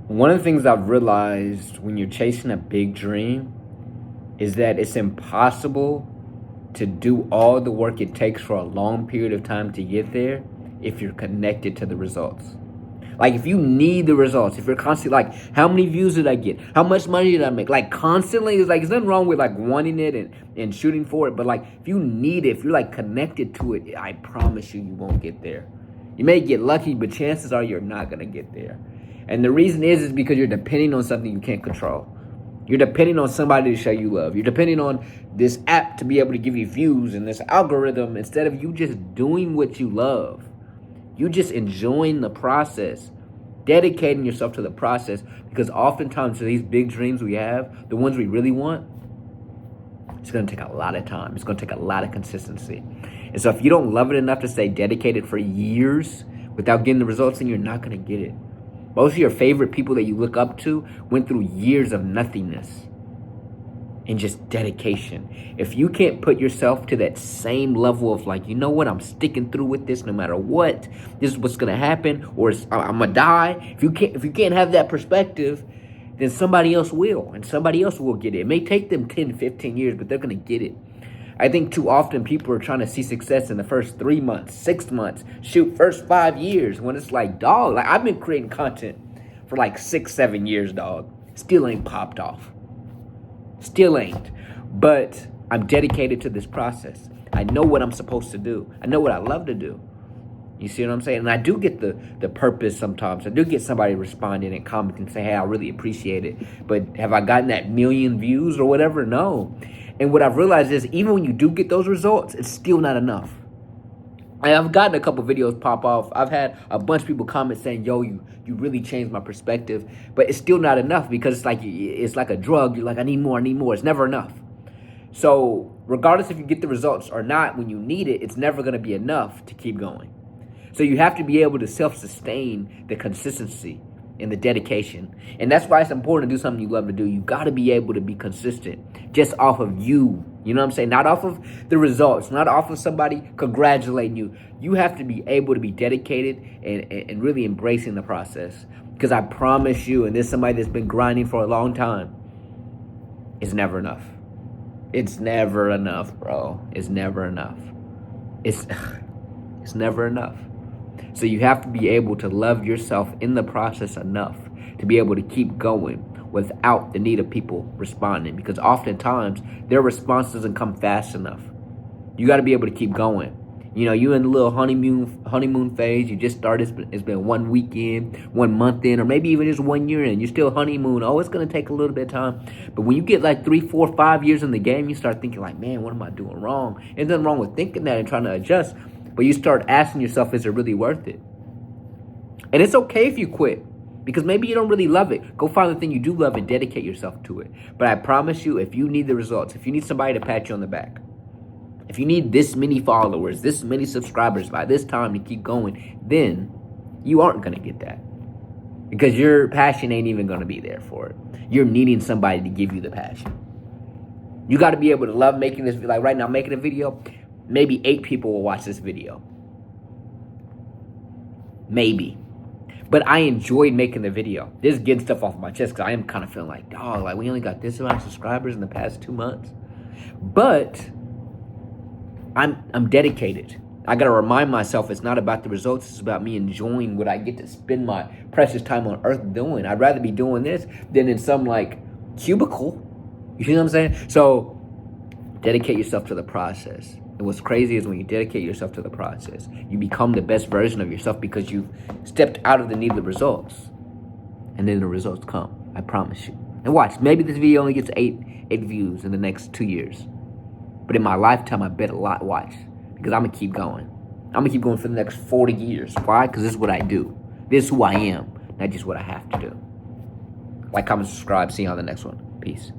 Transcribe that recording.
One of the things I've realized when you're chasing a big dream is that it's impossible to do all the work it takes for a long period of time to get there if you're connected to the results. Like, if you need the results, if you're constantly like, how many views did I get? How much money did I make? Like, constantly, it's like, there's nothing wrong with like wanting it and shooting for it. But like, if you need it, if you're like connected to it, I promise you, you won't get there. You may get lucky, but chances are you're not going to get there. And the reason is because you're depending on something you can't control. You're depending on somebody to show you love. You're depending on this app to be able to give you views and this algorithm instead of you just doing what you love. You just enjoying the process, dedicating yourself to the process, because oftentimes these big dreams we have, the ones we really want, it's going to take a lot of time. It's going to take a lot of consistency. And so if you don't love it enough to stay dedicated for years without getting the results, then you're not going to get it. Most of your favorite people that you look up to went through years of nothingness and just dedication. If you can't put yourself to that same level of like, you know what, I'm sticking through with this no matter what, this is what's gonna happen, or I'm gonna die. If you can't have that perspective, then somebody else will, and somebody else will get it. It may take them 10, 15 years, but they're gonna get it. I think too often people are trying to see success in the first 3 months, 6 months, first 5 years, when it's like, dog, like I've been creating content for like 6, 7 years, dog. Still ain't popped off. Still ain't. But I'm dedicated to this process. I know what I'm supposed to do. I know what I love to do. You see what I'm saying? And I do get the purpose sometimes. I do get somebody responding and commenting and say, hey, I really appreciate it. But have I gotten that million views or whatever? No. And what I've realized is even when you do get those results, it's still not enough. I've gotten a couple videos pop off. I've had a bunch of people comment saying, yo, you really changed my perspective. But it's still not enough because it's like a drug. You're like, I need more. It's never enough. So regardless if you get the results or not, when you need it, it's never going to be enough to keep going. So you have to be able to self-sustain the consistency and the dedication. And that's why it's important to do something you love to do. You got to be able to be consistent just off of you. You know what I'm saying? Not off of the results, not off of somebody congratulating you. You have to be able to be dedicated and really embracing the process. Because I promise you, and there's somebody that's been grinding for a long time, it's never enough. It's never enough, bro. It's never enough. It's never enough. So you have to be able to love yourself in the process enough to be able to keep going without the need of people responding. Because oftentimes their response doesn't come fast enough. You got to be able to keep going. You know, you in the little honeymoon phase. You just started. It's been 1 week in, 1 month in, or maybe even just 1 year in. You're still honeymoon. Oh, it's going to take a little bit of time. But when you get like 3, 4, 5 years in the game, you start thinking like, man, what am I doing wrong? There's nothing wrong with thinking that and trying to adjust. But you start asking yourself, is it really worth it? And it's okay if you quit, because maybe you don't really love it. Go find the thing you do love and dedicate yourself to it. But I promise you, if you need the results, if you need somebody to pat you on the back, if you need this many followers, this many subscribers by this time to keep going, then you aren't going to get that. Because your passion ain't even going to be there for it. You're needing somebody to give you the passion. You got to be able to love making this. Like right now, I'm making a video. Maybe 8 people will watch this video. Maybe. But I enjoyed making the video. This getting stuff off my chest because I am kind of feeling like, dog, like we only got this amount of subscribers in the past 2 months. But I'm dedicated. I got to remind myself it's not about the results. It's about me enjoying what I get to spend my precious time on earth doing. I'd rather be doing this than in some like cubicle. You know what I'm saying? So dedicate yourself to the process. And what's crazy is when you dedicate yourself to the process, you become the best version of yourself because you've stepped out of the need of the results. And then the results come. I promise you. And watch, maybe this video only gets 8 views in the next 2 years. But in my lifetime, I bet a lot. Watch. Because I'm going to keep going. I'm going to keep going for the next 40 years. Why? Because this is what I do. This is who I am. Not just what I have to do. Like, comment, subscribe. See you on the next one. Peace.